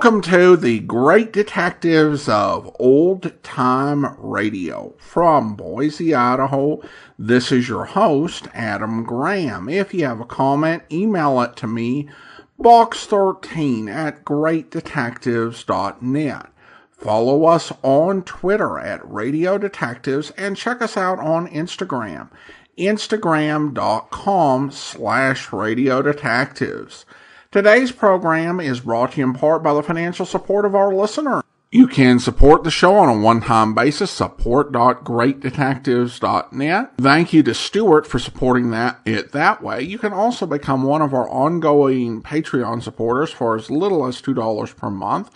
Welcome to the Great Detectives of Old Time Radio. From Boise, Idaho, this is your host, Adam Graham. If you have a comment, email it to me, box13@greatdetectives.net. Follow us on Twitter at Radio Detectives and check us out on Instagram, instagram.com/Radio Detectives. Today's program is brought to you in part by the financial support of our listener. You can support the show on a one-time basis, support.greatdetectives.net. Thank you to Stuart for supporting it that way. You can also become one of our ongoing Patreon supporters for as little as $2 per month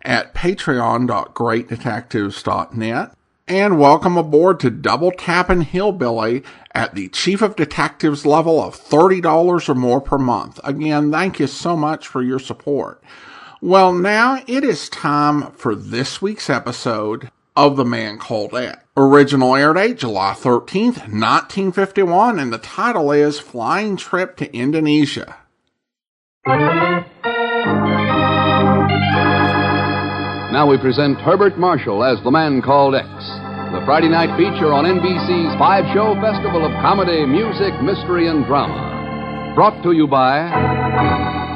at patreon.greatdetectives.net. And welcome aboard to Double Tappin' Hillbilly at the Chief of Detectives level of $30 or more per month. Again, thank you so much for your support. Well, now it is time for this week's episode of The Man Called X. Original air date, July 13th, 1951, and the title is Flying Trip to Indonesia. Now we present Herbert Marshall as The Man Called X, the Friday night feature on NBC's five-show festival of comedy, music, mystery, and drama. Brought to you by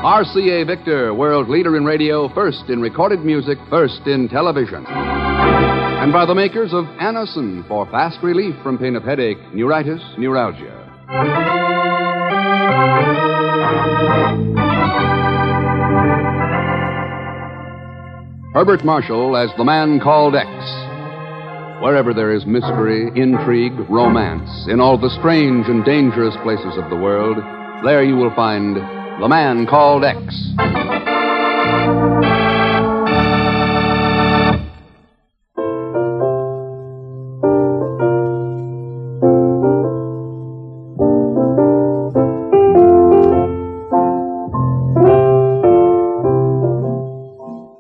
RCA Victor, world leader in radio, first in recorded music, first in television. And by the makers of Anacin for fast relief from pain of headache, neuritis, neuralgia. Herbert Marshall as The Man Called X. Wherever there is mystery, intrigue, romance, in all the strange and dangerous places of the world, there you will find The Man Called X.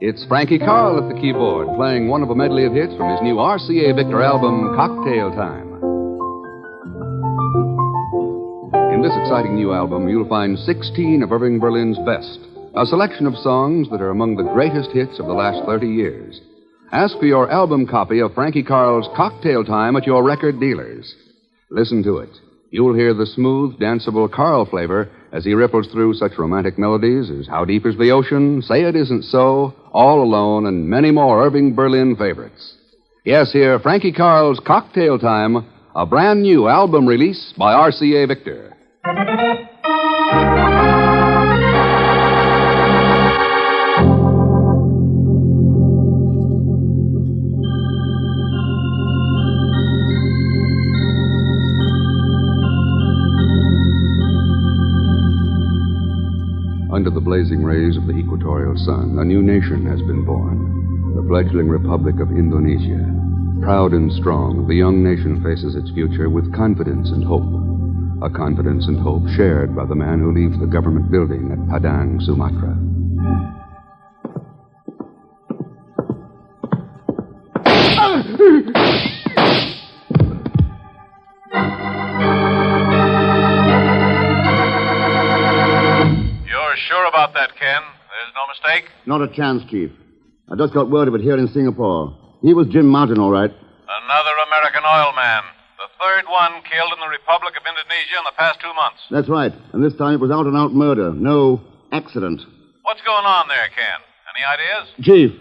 It's Frankie Carl at the keyboard, playing one of a medley of hits from his new RCA Victor album, Cocktail Time. In this exciting new album, you'll find 16 of Irving Berlin's best, a selection of songs that are among the greatest hits of the last 30 years. Ask for your album copy of Frankie Carl's Cocktail Time at your record dealers. Listen to it. You'll hear the smooth, danceable Carl flavor as he ripples through such romantic melodies as How Deep Is the Ocean, Say It Isn't So, All Alone, and many more Irving Berlin favorites. Yes, hear Frankie Carl's Cocktail Time, a brand new album release by RCA Victor. Under the blazing rays of the equatorial sun, a new nation has been born, the fledgling Republic of Indonesia. Proud and strong, the young nation faces its future with confidence and hope. A confidence and hope shared by the man who leaves the government building at Padang, Sumatra. Sure about that, Ken? There's no mistake? Not a chance, Chief. I just got word of it here in Singapore. He was Jim Martin, all right. Another American oil man. The third one killed in the Republic of Indonesia in the past 2 months. That's right. And this time it was out-and-out murder. No accident. What's going on there, Ken? Any ideas? Chief,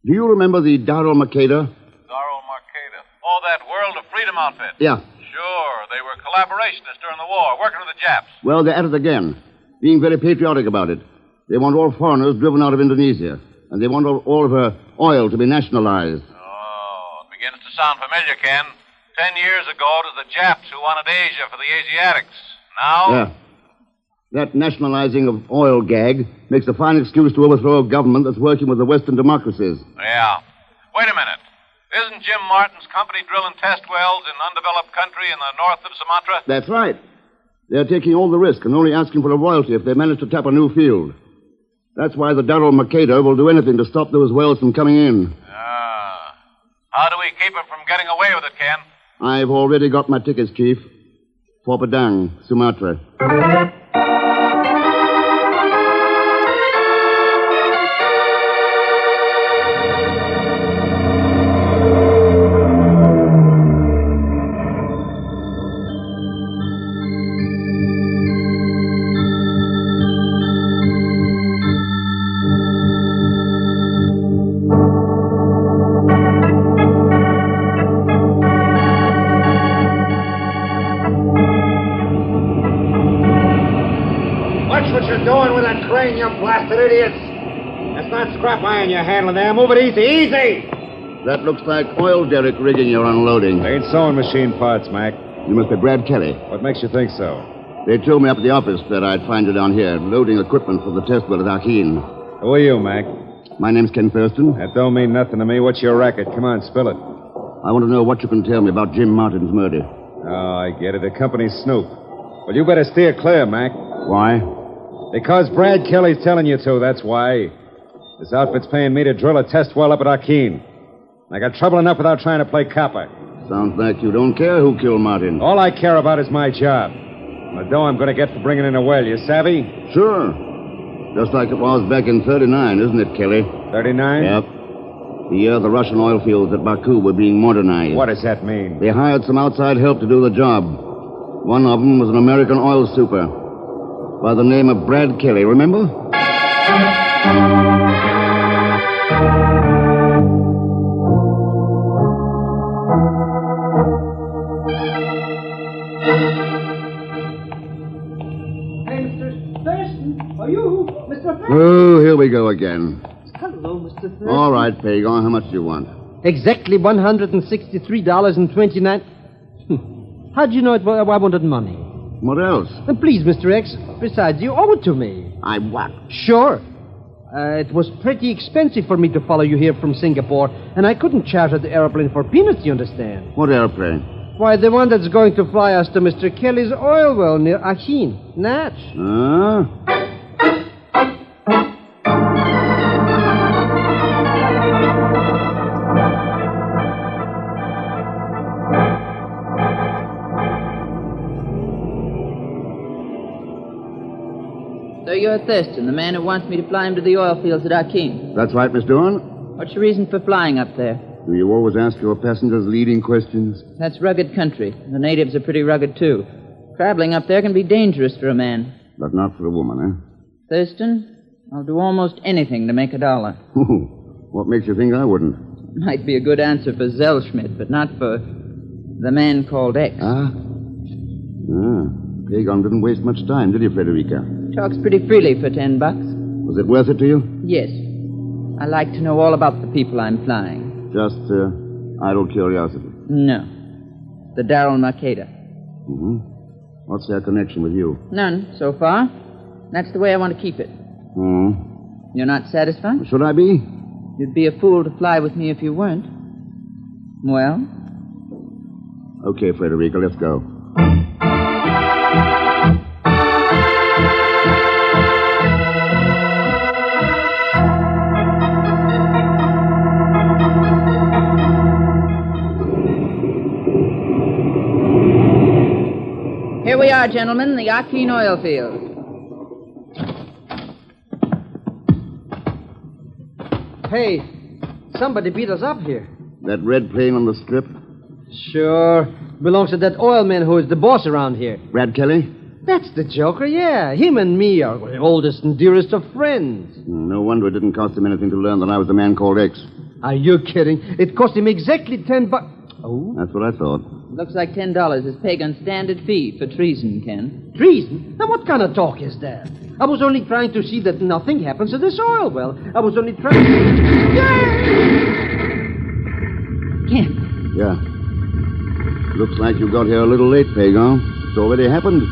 do you remember the Darul Makeda? Darul Markeda. Oh, that World of Freedom outfit. Yeah. Sure. They were collaborationists during the war, working with the Japs. Well, they're at it again. Being very patriotic about it. They want all foreigners driven out of Indonesia. And they want all of her oil to be nationalized. Oh, it begins to sound familiar, Ken. 10 years ago, it was the Japs who wanted Asia for the Asiatics. Now... Yeah. That nationalizing of oil gag makes a fine excuse to overthrow a government that's working with the Western democracies. Yeah. Wait a minute. Isn't Jim Martin's company drilling test wells in undeveloped country in the north of Sumatra? That's right. They're taking all the risk and only asking for a royalty if they manage to tap a new field. That's why the Darul Makeda will do anything to stop those wells from coming in. Ah. How do we keep them from getting away with it, Ken? I've already got my tickets, Chief. For Padang, Sumatra. blasted idiots! That's not scrap iron you're handling there. Move it easy, easy! That looks like oil derrick rigging you're unloading. They ain't sewing machine parts, Mac. You must be Brad Kelly. What makes you think so? They told me up at the office that I'd find you down here, loading equipment for the test well at Arkeen. Who are you, Mac? My name's Ken Thurston. That don't mean nothing to me. What's your racket? Come on, spill it. I want to know what you can tell me about Jim Martin's murder. Oh, I get it. The company's snoop. Well, you better steer clear, Mac. Why? Because Brad Kelly's telling you to, that's why. This outfit's paying me to drill a test well up at Arkeen. I got trouble enough without trying to play copper. Sounds like you don't care who killed Martin. All I care about is my job. And the dough I'm going to get for bringing in a well, you savvy? Sure. Just like it was back in 39, isn't it, Kelly? 39? Yep. The year the Russian oil fields at Baku were being modernized. What does that mean? They hired some outside help to do the job. One of them was an American oil super by the name of Brad Kelly, remember? Oh, here we go again. Hello, Mr. Thurston. All right, Pagon, how much do you want? Exactly $163.29. How'd you know I wanted money? What else? Please, Mr. X. Besides, you owe it to me. I what? Sure. It was pretty expensive for me to follow you here from Singapore, and I couldn't charter the airplane for peanuts, you understand? What airplane? Why, the one that's going to fly us to Mr. Kelly's oil well near Acheen, Natch. Huh? So you're Thurston, the man who wants me to fly him to the oil fields at Arkeen. That's right, Miss Dorn. What's your reason for flying up there? Do you always ask your passengers leading questions? That's rugged country. The natives are pretty rugged, too. Traveling up there can be dangerous for a man. But not for a woman, eh? Thurston, I'll do almost anything to make $1. What makes you think I wouldn't? Might be a good answer for Zellschmidt, but not for the man called X. Ah? Pagon didn't waste much time, did he, Frederica? Talks pretty freely for $10. Was it worth it to you? Yes. I like to know all about the people I'm flying. Just idle curiosity. No. The Darrell Makeda. Mm-hmm. What's their connection with you? None, so far. That's the way I want to keep it. You're not satisfied? Should I be? You'd be a fool to fly with me if you weren't. Well? Okay, Frederica, let's go. Here we are, gentlemen, the Arkeen oil field. Hey, somebody beat us up here. That red plane on the strip? Sure. Belongs to that oilman who is the boss around here. Brad Kelly? That's the joker, yeah. Him and me are the oldest and dearest of friends. No wonder it didn't cost him anything to learn that I was the man called X. Are you kidding? It cost him exactly $10. Oh? That's what I thought. Looks like $10 is Pagan's standard fee for treason, Ken. Treason? Now, what kind of talk is that? I was only trying to see that nothing happens to this oil well. I was only trying to... Ken. Yeah. Looks like you got here a little late, Pagan. It's already happened.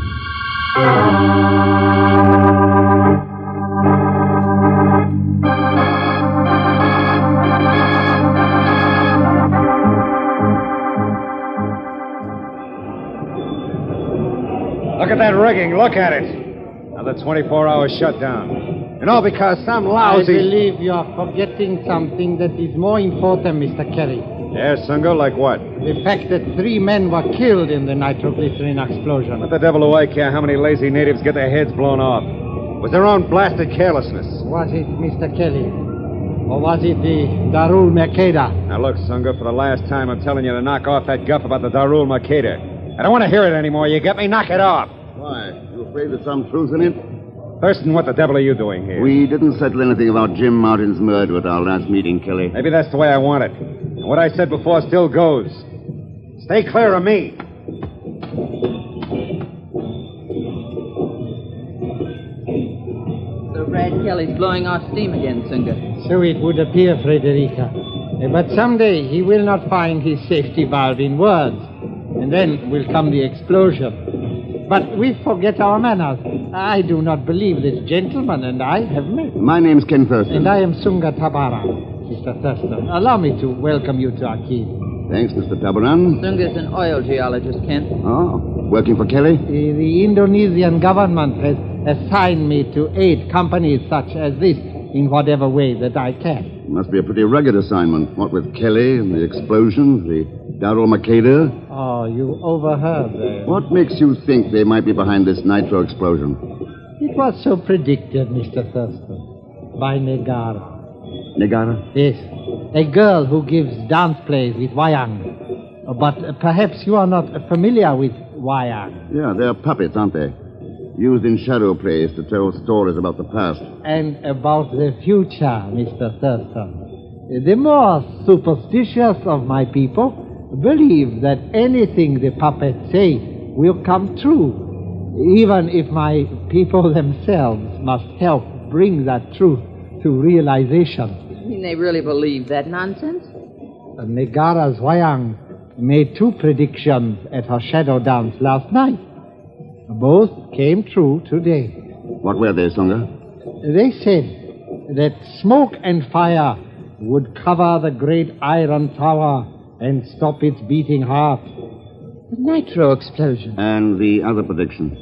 Look at that rigging. Look at it. Another 24-hour shutdown. And all because some lousy... I believe you are forgetting something that is more important, Mr. Kelly. Yes, Sungo, like what? The fact that 3 men were killed in the nitroglycerin explosion. What the devil do I care how many lazy natives get their heads blown off? It was their own blasted carelessness. Was it Mr. Kelly? Or was it the Darul Makeda? Now look, Sungo, for the last time I'm telling you to knock off that guff about the Darul Makeda. I don't want to hear it anymore. You get me? Knock it off. Why? You afraid there's some truth in it? Thurston, what the devil are you doing here? We didn't settle anything about Jim Martin's murder at our last meeting, Kelly. Maybe that's the way I want it. And what I said before still goes. Stay clear of me. The red Kelly's blowing off steam again, Sunga. So it would appear, Frederica. But someday he will not find his safety valve in words. And then will come the explosion. But we forget our manners. I do not believe this gentleman and I have met. My name's Ken Thurston. And I am Sunga Tabara, Mr. Thurston. Allow me to welcome you to Akin. Thanks, Mr. Tabaran. Sunga's an oil geologist, Ken. Oh, working for Kelly? The Indonesian government has assigned me to aid companies such as this in whatever way that I can. Must be a pretty rugged assignment. What with Kelly and the explosions, the Darul Makeda. Oh, you overheard. What makes you think they might be behind this nitro explosion? It was so predicted, Mr. Thurston, by Negara. Negara? Yes, a girl who gives dance plays with wayang. But perhaps you are not familiar with wayang. Yeah, they're puppets, aren't they? Used in shadow plays to tell stories about the past. And about the future, Mr. Thurston. The more superstitious of my people believe that anything the puppets say will come true, even if my people themselves must help bring that truth to realization. You mean they really believe that nonsense? Negara's wayang made 2 predictions at her shadow dance last night. Both came true today. What were they, Sunga? They said that smoke and fire would cover the great iron tower and stop its beating heart. The nitro explosion. And the other prediction?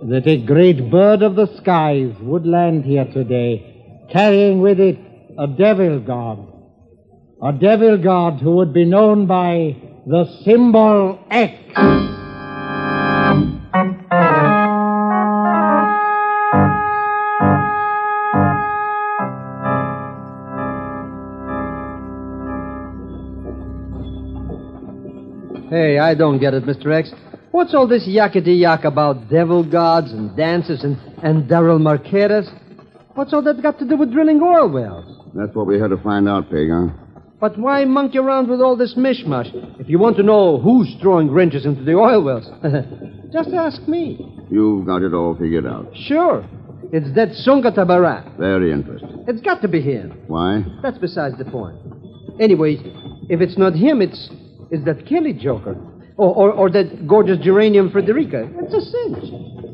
That a great bird of the skies would land here today, carrying with it a devil god. A devil god who would be known by the symbol X. Hey, I don't get it, Mr. X. What's all this yakety-yak about devil gods and dances and Darul Marqueras? What's all that got to do with drilling oil wells? That's what we had to find out, Pagan. But why monkey around with all this mishmash if you want to know who's throwing wrenches into the oil wells? Just ask me. You've got it all figured out. Sure. It's that Sunga Tabaran. Very interesting. It's got to be him. Why? That's besides the point. Anyway, if it's not him, it's that Kelly joker. Or that gorgeous geranium Frederica. It's a cinch.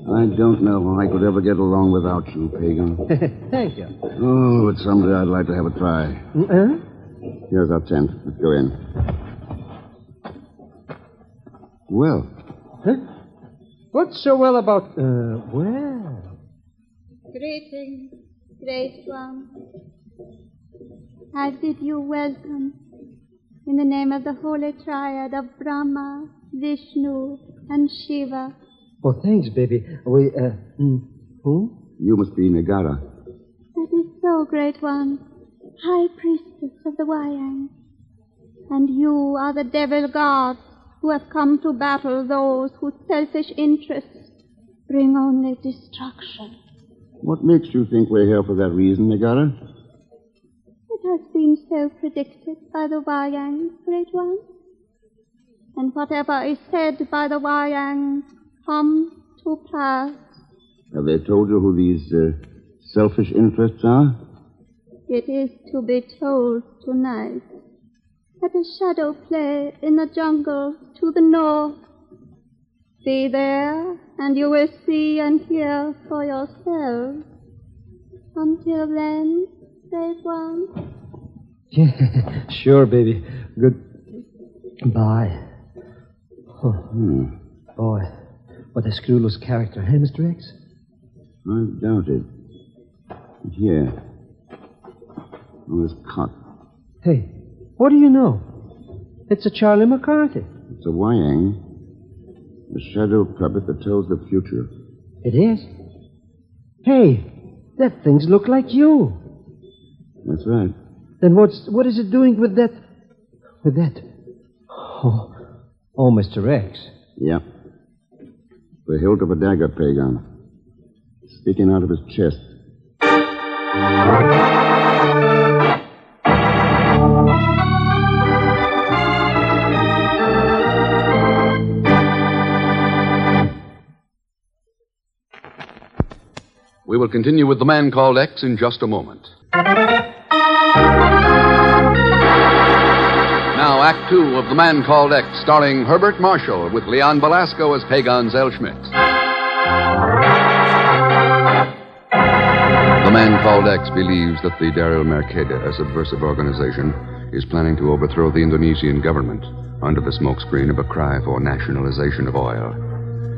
I don't know how I could ever get along without you, Pagan. Thank you. Oh, but someday I'd like to have a try. Huh? Here's our tent. Let's go in. Well. Huh? What's so well about... well... Greetings, great one. I bid you welcome in the name of the holy triad of Brahma, Vishnu, and Shiva. Oh, thanks, baby. We, who? You must be Negara. That is so, great one. High priestess of the Wayang. And you are the devil gods who have come to battle those whose selfish interests bring only destruction. What makes you think we're here for that reason, Negara? It has been so predicted by the Wayangs, great one. And whatever is said by the Wayangs comes to pass. Have they told you who these selfish interests are? It is to be told tonight at a shadow play in the jungle to the north. Be there, and you will see and hear for yourselves. Until then, great one. Sure, baby. Goodbye. Oh. Boy, what a screwless character, hey, Mr. X? I doubt it. Here. On this cot. Hey, what do you know? It's a Charlie McCarthy. It's a Wayang. A shadow puppet that tells the future. It is? Hey, that things look like you. That's right. Then what is it doing with that... Oh, Mr. X. Yeah. The hilt of a dagger, Pagan. Sticking out of his chest. We will continue with The Man Called X in just a moment. Now, Act Two of The Man Called X, starring Herbert Marshall with Leon Belasco as Pagan Zellschmidt. The Man Called X believes that the Daryl Mercader, a subversive organization, is planning to overthrow the Indonesian government under the smokescreen of a cry for nationalization of oil.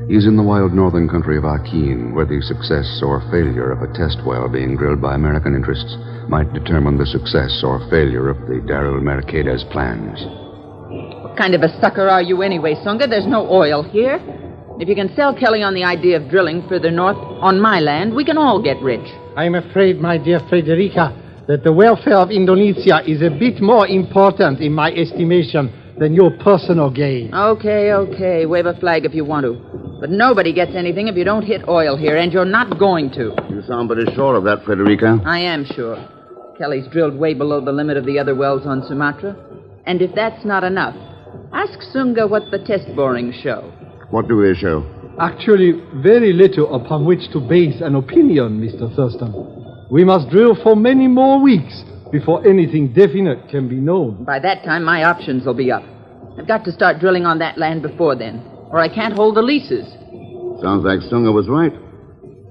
He's in the wild northern country of Akin, where the success or failure of a test well being drilled by American interests might determine the success or failure of the Daryl Mercader's plans. What kind of a sucker are you anyway, Sunga? There's no oil here. If you can sell Kelly on the idea of drilling further north on my land, we can all get rich. I'm afraid, my dear Frederica, that the welfare of Indonesia is a bit more important in my estimation than your personal gain. Okay. Wave a flag if you want to. But nobody gets anything if you don't hit oil here, and you're not going to. You sound pretty sure of that, Frederica. I am sure. Kelly's drilled way below the limit of the other wells on Sumatra. And if that's not enough, ask Sunga what the test borings show. What do they show? Actually, very little upon which to base an opinion, Mr. Thurston. We must drill for many more weeks before anything definite can be known. By that time, my options will be up. I've got to start drilling on that land before then, or I can't hold the leases. Sounds like Sunga was right.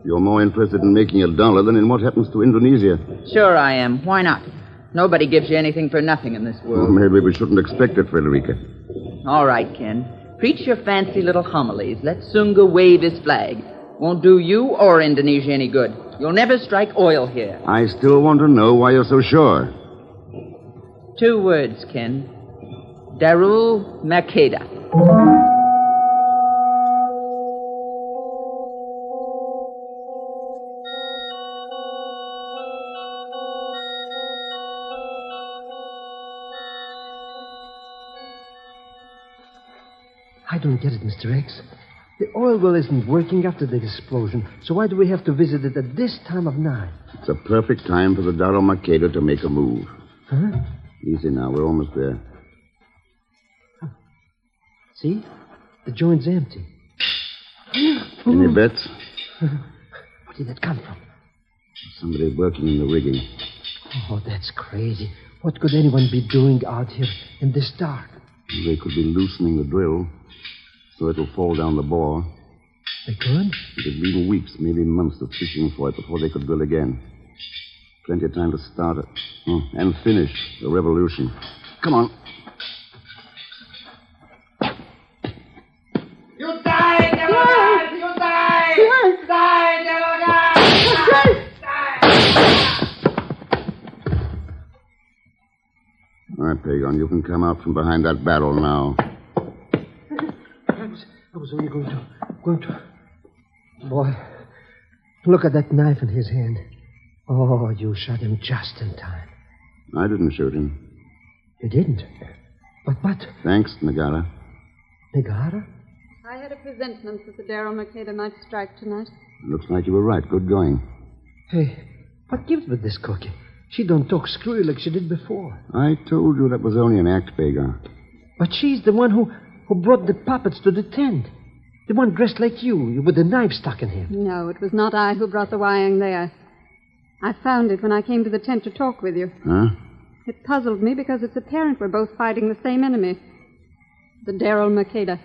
You're more interested in making $1 than in what happens to Indonesia. Sure I am. Why not? Nobody gives you anything for nothing in this world. Well, maybe we shouldn't expect it, Frederica. All right, Ken. Preach your fancy little homilies. Let Sunga wave his flag. Won't do you or Indonesia any good. You'll never strike oil here. I still want to know why you're so sure. 2 words, Ken. Daryl Mercader. I don't get it, Mr. X. The oil well isn't working after the explosion, so why do we have to visit it at this time of night? It's a perfect time for the Daryl Mercader to make a move. Huh? Easy now, we're almost there. See? The joint's empty. Any bets? Where did that come from? Somebody working in the rigging. Oh, that's crazy. What could anyone be doing out here in this dark? They could be loosening the drill so it'll fall down the bore. They could? It'd be weeks, maybe months of fishing for it before they could drill again. Plenty of time to start it. And finish the revolution. Come on. You die, Devil God! You die! Die, Devil God! All right, Pagan, you can come out from behind that barrel now. I was only going to... Boy, look at that knife in his hand. Oh, you shot him just in time. I didn't shoot him. You didn't? But... Thanks, Nagara. Nagara? I had a presentiment that the Daryl Mercader might strike tonight. Looks like you were right. Good going. Hey, what gives with this cookie? She don't talk screwy like she did before. I told you that was only an act, Pagan. But she's the one who brought the puppets to the tent. The one dressed like you, with the knife stuck in him. No, it was not I who brought the wiring there. I found it when I came to the tent to talk with you. Huh? It puzzled me because it's apparent we're both fighting the same enemy. The Daryl Mercader.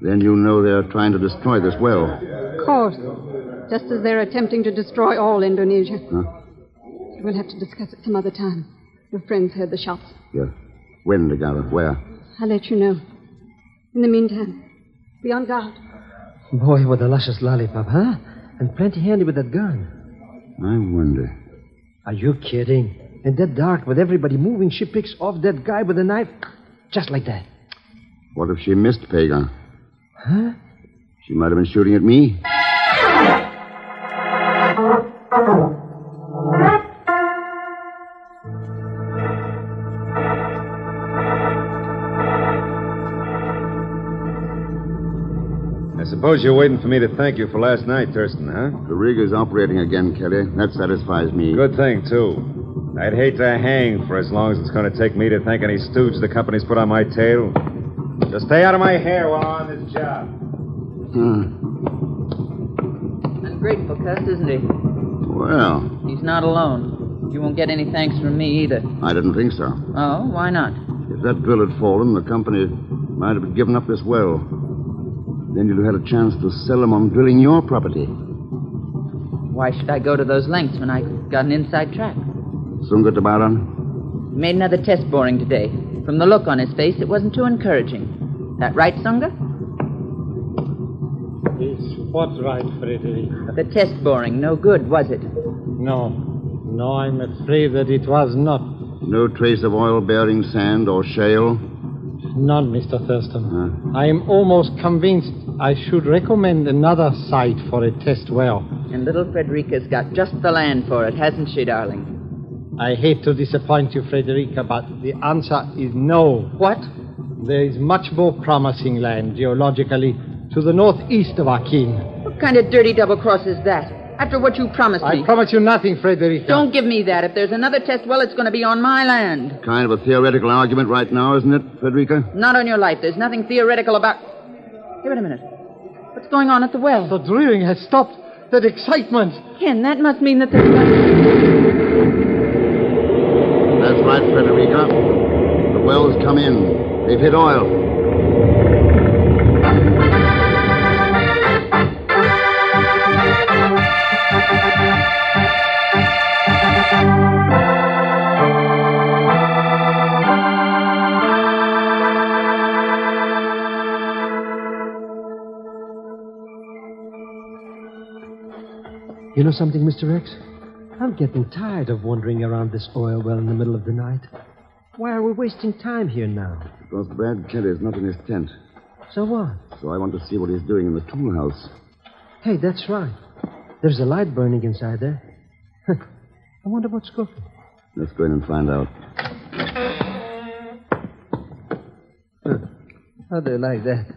Then you know they're trying to destroy this well. Of course. Just as they're attempting to destroy all Indonesia. Huh? We'll have to discuss it some other time. Your friends heard the shots. Yes. When, Nagara? Where? I'll let you know. In the meantime, be on guard. Boy, what a luscious lollipop, huh? And plenty handy with that gun. I wonder. Are you kidding? In that dark, with everybody moving, she picks off that guy with a knife, just like that. What if she missed, Pagan? Huh? She might have been shooting at me. I suppose you're waiting for me to thank you for last night, Thurston, huh? The rig is operating again, Kelly. That satisfies me. Good thing, too. I'd hate to hang for as long as it's going to take me to thank any stooge the company's put on my tail. Just stay out of my hair while I'm on this job. Ungrateful cuss, isn't he? Well, He's not alone. You won't get any thanks from me either. I didn't think so. Oh, why not? If that drill had fallen, the company might have given up this well. Then you'd have had a chance to sell them on drilling your property. Why should I go to those lengths when I got an inside track? Sunga Tabaran? He made another test boring today. From the look on his face, it wasn't too encouraging. That right, Sunga? Is what right, Frederica? The test boring, no good, was it? No, I'm afraid that it was not. No trace of oil-bearing sand or shale? None, Mr. Thurston. I am almost convinced I should recommend another site for a test well. And little Frederica's got just the land for it, hasn't she, darling? I hate to disappoint you, Frederica, but the answer is no. What? There is much more promising land, geologically, to the northeast of Akin. What kind of dirty double cross is that? After what you promised me. I promise you nothing, Frederica. Don't give me that. If there's another test well, it's going to be on my land. Kind of a theoretical argument right now, isn't it, Frederica? Not on your life. There's nothing theoretical about... Hey, wait a minute. What's going on at the well? The drilling has stopped. That excitement. Ken, that must mean that there's... That's right, Frederica. The well's come in. They've hit oil. You know something, Mr. X? I'm getting tired of wandering around this oil well in the middle of the night. Why are we wasting time here now? Because Brad Kelly's not in his tent. So what? So I want to see what he's doing in the tool house. Hey, that's right. There's a light burning inside there. I wonder what's cooking. Let's go in and find out. How do you like that?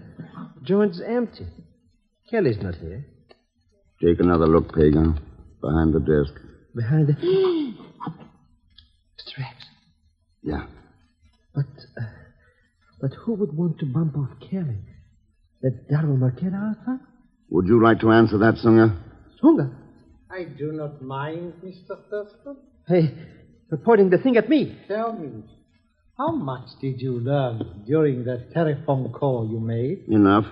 Joint's empty. Kelly's not here. Take another look, Pagan. Behind the desk. Behind the... Mr. X. Yeah. But who would want to bump off Kelly? That Darrow Marquette outfit? Would you like to answer that, Sunga? Sunga? I do not mind, Mr. Thurston. Hey, you're pointing the thing at me. Tell me, how much did you learn during that telephone call you made? Enough.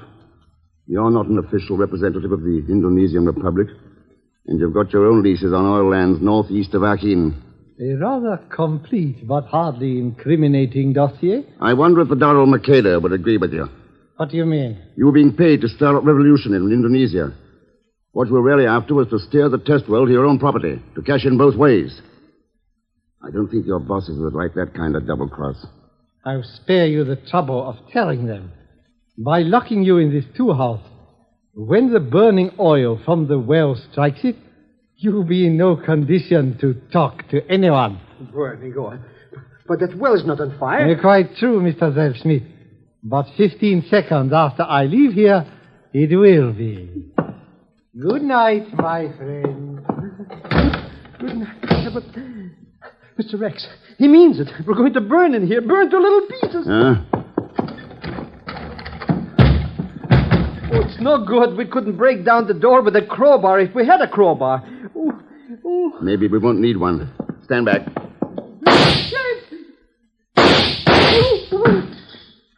You're not an official representative of the Indonesian Republic, and you've got your own leases on oil lands northeast of Akin. A rather complete but hardly incriminating dossier. I wonder if the Darul Makeda would agree with you. What do you mean? You were being paid to start a revolution in Indonesia. What you were really after was to steer the test well to your own property, to cash in both ways. I don't think your bosses would like that kind of double-cross. I'll spare you the trouble of telling them. By locking you in this tool house, when the burning oil from the well strikes it, you'll be in no condition to talk to anyone. Burning oil. But that well is not on fire. Quite true, Mr. Zell-Smith. But 15 seconds after I leave here, it will be. Good night, my friend. Good night. But, Mr. Rex, he means it. We're going to burn in here. Burn to little pieces. Huh? Oh, it's no good. We couldn't break down the door with a crowbar if we had a crowbar. Ooh. Ooh. Maybe we won't need one. Stand back.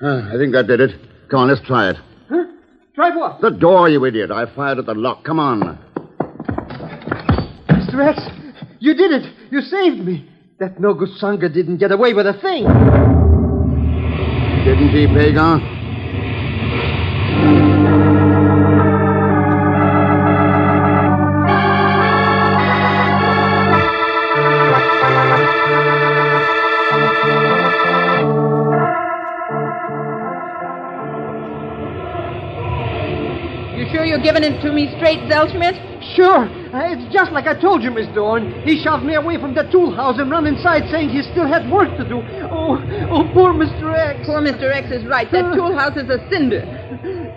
I think that did it. Come on, let's try it. Huh? Try what? The door, you idiot. I fired at the lock. Come on. Mr. X, you did it. You saved me. That no-good Sangha didn't get away with a thing. Didn't he, Pagan? Sure you're giving it to me straight, Zellschmidt? Sure. It's just like I told you, Miss Dorn. He shoved me away from the tool house and ran inside saying he still had work to do. Oh, poor Mr. X. Poor Mr. X is right. That tool house is a cinder.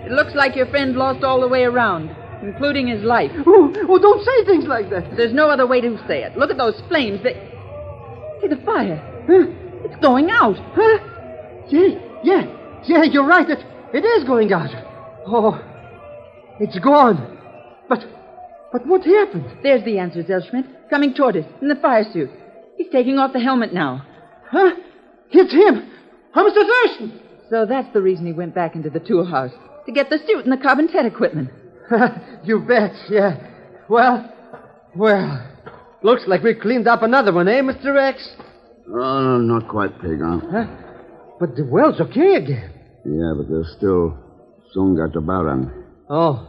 It looks like your friend lost all the way around, including his life. Oh, don't say things like that. There's no other way to say it. Look at those flames. Hey, the fire. Huh? It's going out. Huh? Yeah, you're right. It is going out. Oh... It's gone. But But what happened? There's the answer, Zellschmidt, coming toward us in the fire suit. He's taking off the helmet now. Huh? It's him! Oh, Mr. Thurston! So that's the reason he went back into the tool house, to get the suit and the carbon tet equipment. You bet, yeah. Well, looks like we cleaned up another one, eh, Mr. X? Oh, not quite, Pagan. Huh? But the well's okay again. Yeah, but there's still Sunga Tabaran. Oh,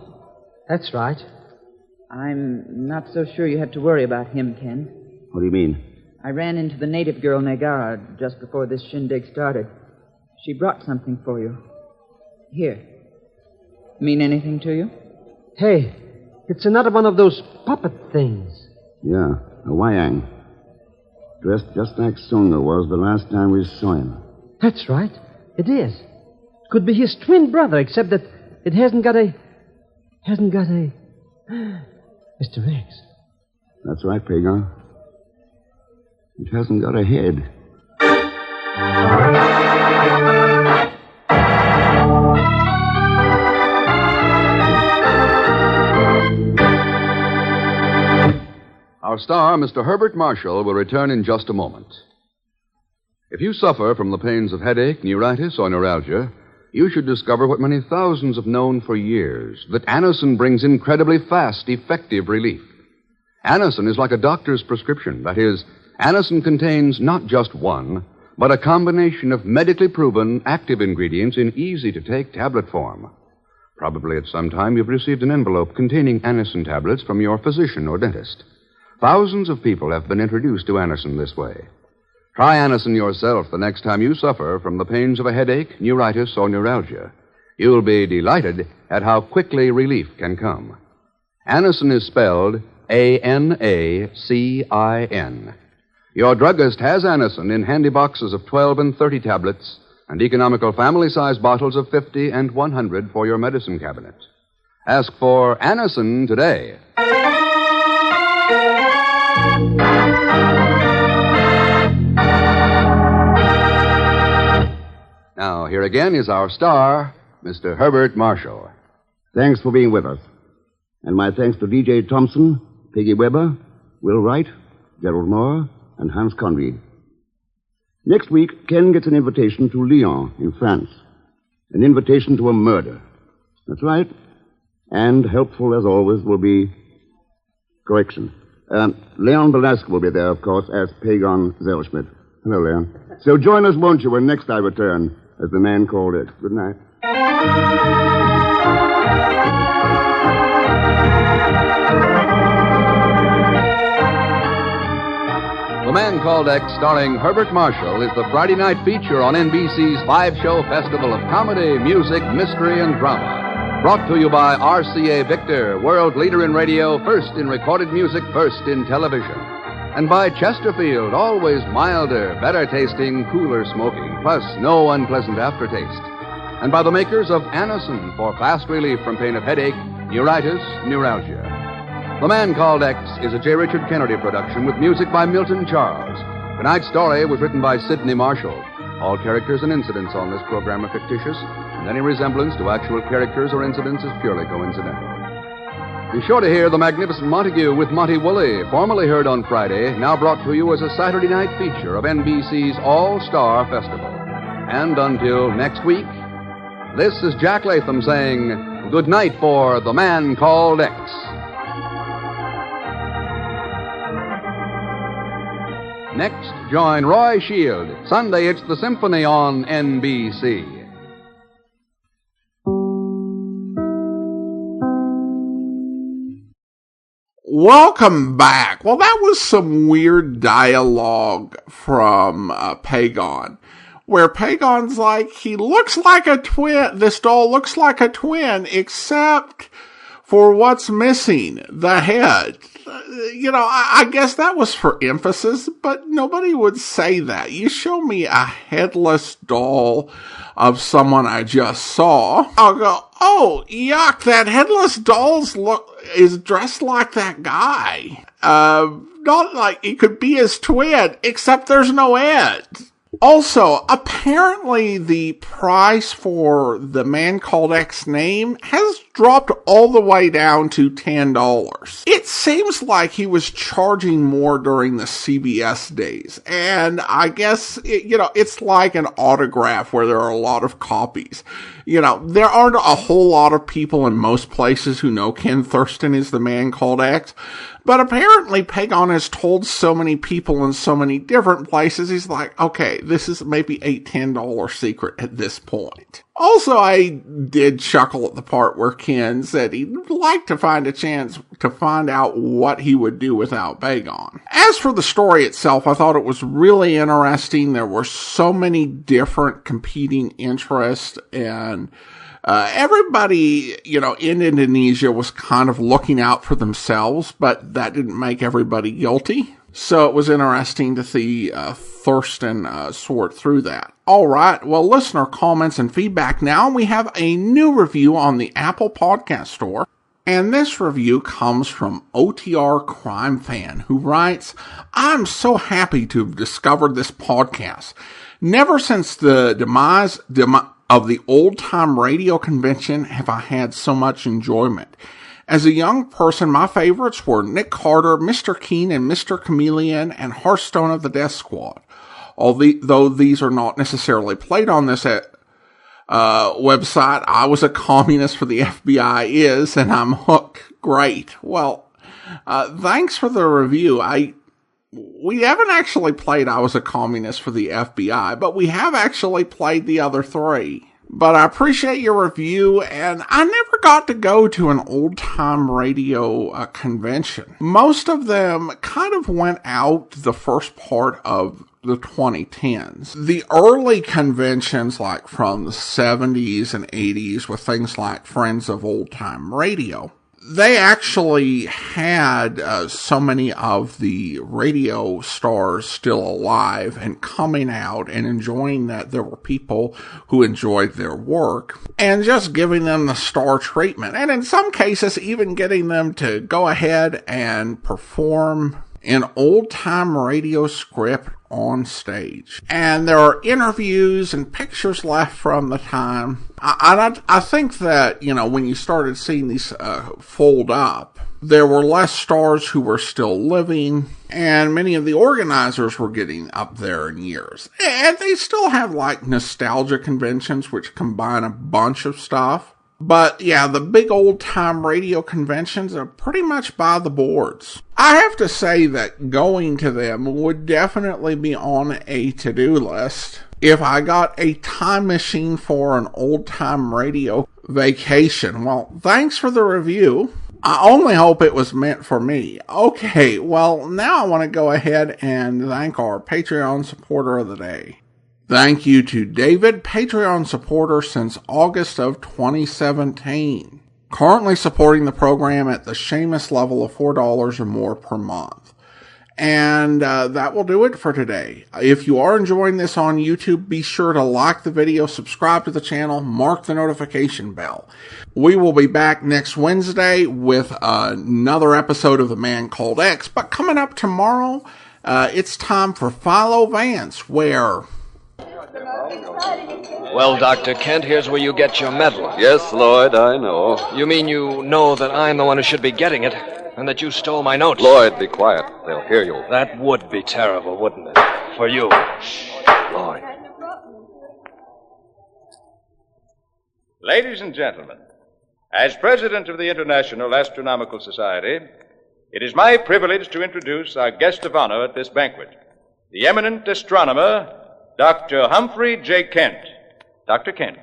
that's right. I'm not so sure you have to worry about him, Ken. What do you mean? I ran into the native girl, Negara, just before this shindig started. She brought something for you. Here. Mean anything to you? Hey, it's another one of those puppet things. Yeah, a wayang. Dressed just like Sunga was the last time we saw him. That's right. It is. It could be his twin brother, except that it hasn't got a... Mr. X. That's right, Pagan. It hasn't got a head. Our star, Mr. Herbert Marshall, will return in just a moment. If you suffer from the pains of headache, neuritis, or neuralgia, you should discover what many thousands have known for years, that Anacin brings incredibly fast, effective relief. Anacin is like a doctor's prescription. That is, Anacin contains not just one, but a combination of medically proven active ingredients in easy-to-take tablet form. Probably at some time you've received an envelope containing Anacin tablets from your physician or dentist. Thousands of people have been introduced to Anacin this way. Try Anacin yourself the next time you suffer from the pains of a headache, neuritis, or neuralgia. You'll be delighted at how quickly relief can come. Anacin is spelled A-N-A-C-I-N. Your druggist has Anacin in handy boxes of 12 and 30 tablets and economical family-size bottles of 50 and 100 for your medicine cabinet. Ask for Anacin today. Now, here again is our star, Mr. Herbert Marshall. Thanks for being with us. And my thanks to D.J. Thompson, Peggy Weber, Will Wright, Gerald Moore, and Hans Conried. Next week, Ken gets an invitation to Lyon in France. An invitation to a murder. That's right. And helpful, as always, will be... Correction. Leon Velasco will be there, of course, as Pagan Zellschmidt. Hello, Leon. So join us, won't you, when next I return, as the man called it. Good night. The Man Called X, starring Herbert Marshall, is the Friday night feature on NBC's five-show festival of comedy, music, mystery, and drama. Brought to you by RCA Victor, world leader in radio, first in recorded music, first in television. And by Chesterfield, always milder, better tasting, cooler smoking, plus no unpleasant aftertaste. And by the makers of Anacin for fast relief from pain of headache, neuritis, neuralgia. The Man Called X is a J. Richard Kennedy production with music by Milton Charles. Tonight's story was written by Sidney Marshall. All characters and incidents on this program are fictitious, and any resemblance to actual characters or incidents is purely coincidental. Be sure to hear The Magnificent Montague with Monty Woolley, formerly heard on Friday, now brought to you as a Saturday night feature of NBC's All-Star Festival. And until next week, this is Jack Latham saying good night for The Man Called X. Next, join Roy Shield. Sunday, it's the Symphony on NBC. Welcome back. Well, that was some weird dialogue from Pagan, where Pagan's like, he looks like a twin. This doll looks like a twin, except for what's missing, the head. I guess that was for emphasis, but nobody would say that. You show me a headless doll of someone I just saw, I'll go, oh, yuck, that headless doll is dressed like that guy. Not like it could be his twin, except there's no head. Also, apparently the price for the Man Called X name has dropped all the way down to $10. It seems like he was charging more during the CBS days. And I guess, it's like an autograph where there are a lot of copies. There aren't a whole lot of people in most places who know Ken Thurston is the Man Called X. But apparently Pagon has told so many people in so many different places, he's like, okay, this is maybe a $10 secret at this point. Also, I did chuckle at the part where Ken said he'd like to find a chance to find out what he would do without Pagon. As for the story itself, I thought it was really interesting. There were so many different competing interests, and everybody, in Indonesia was kind of looking out for themselves, but that didn't make everybody guilty. So it was interesting to see Thurston sort through that. All right, well, listener comments and feedback now. We have a new review on the Apple Podcast Store. And this review comes from OTR Crime Fan, who writes, I'm so happy to have discovered this podcast. Never since the demise of the old-time radio convention have I had so much enjoyment. As a young person, my favorites were Nick Carter, Mr. Keen, and Mr. Chameleon, and Hearthstone of the Death Squad. Although these are not necessarily played on this website, I was a communist for the FBI is, and I'm hooked. Great. Well, thanks for the review. We haven't actually played I Was a Communist for the FBI, but we have actually played the other three. But I appreciate your review, and I never got to go to an old-time radio convention. Most of them kind of went out the first part of the 2010s. The early conventions, like from the 70s and 80s, with things like Friends of Old Time Radio, they actually had so many of the radio stars still alive and coming out and enjoying that there were people who enjoyed their work and just giving them the star treatment. And in some cases, even getting them to go ahead and perform an old-time radio script on stage. And there are interviews and pictures left from the time. I think that, when you started seeing these fold up, there were less stars who were still living, and many of the organizers were getting up there in years. And they still have like nostalgia conventions, which combine a bunch of stuff. But yeah, the big old time radio conventions are pretty much by the boards. I have to say that going to them would definitely be on a to-do list. If I got a time machine for an old time radio vacation. Well, thanks for the review. I only hope it was meant for me. Okay, well, now I want to go ahead and thank our Patreon supporter of the day. Thank you to David, Patreon supporter since August of 2017. Currently supporting the program at the Seamus level of $4 or more per month. And that will do it for today. If you are enjoying this on YouTube, be sure to like the video, subscribe to the channel, mark the notification bell. We will be back next Wednesday with another episode of The Man Called X. But coming up tomorrow, it's time for Philo Vance, where... Well, Dr. Kent, here's where you get your medal. Yes, Lloyd, I know. You mean you know that I'm the one who should be getting it, and that you stole my notes? Lloyd, be quiet. They'll hear you. That would be terrible, wouldn't it? For you. Lloyd. Ladies and gentlemen, as president of the International Astronomical Society, it is my privilege to introduce our guest of honor at this banquet, the eminent astronomer, Dr. Humphrey J. Kent. Dr. Kent.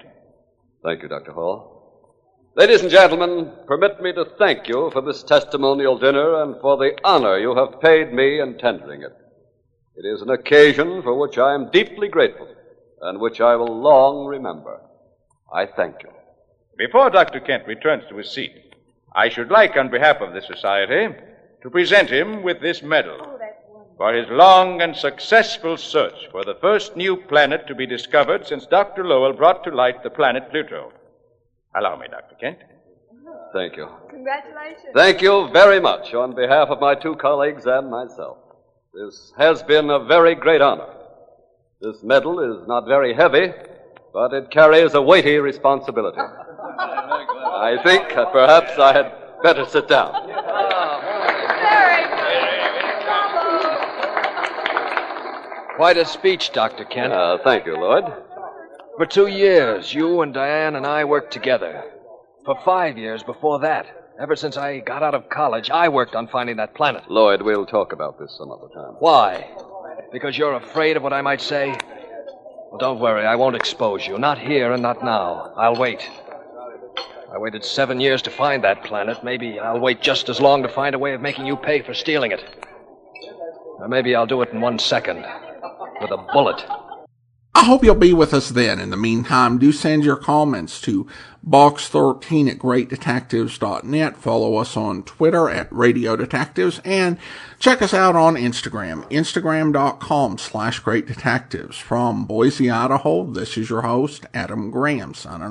Thank you, Dr. Hall. Ladies and gentlemen, permit me to thank you for this testimonial dinner and for the honor you have paid me in tendering it. It is an occasion for which I am deeply grateful and which I will long remember. I thank you. Before Dr. Kent returns to his seat, I should like, on behalf of the Society, to present him with this medal for his long and successful search for the first new planet to be discovered since Dr. Lowell brought to light the planet Pluto. Allow me, Dr. Kent. Thank you. Congratulations. Thank you very much on behalf of my two colleagues and myself. This has been a very great honor. This medal is not very heavy, but it carries a weighty responsibility. I think perhaps I had better sit down. Quite a speech, Dr. Kent. Thank you, Lloyd. For 2 years, you and Diane and I worked together. For 5 years before that, ever since I got out of college, I worked on finding that planet. Lloyd, we'll talk about this some other time. Why? Because you're afraid of what I might say? Well, don't worry, I won't expose you. Not here and not now. I'll wait. I waited 7 years to find that planet. Maybe I'll wait just as long to find a way of making you pay for stealing it. Or maybe I'll do it in 1 second. With a bullet. I hope you'll be with us then. In the meantime, do send your comments to box13@greatdetectives.net. Follow us on Twitter at Radio Detectives, and check us out on Instagram, instagram.com/greatdetectives. From Boise, Idaho, this is your host, Adam Graham, signing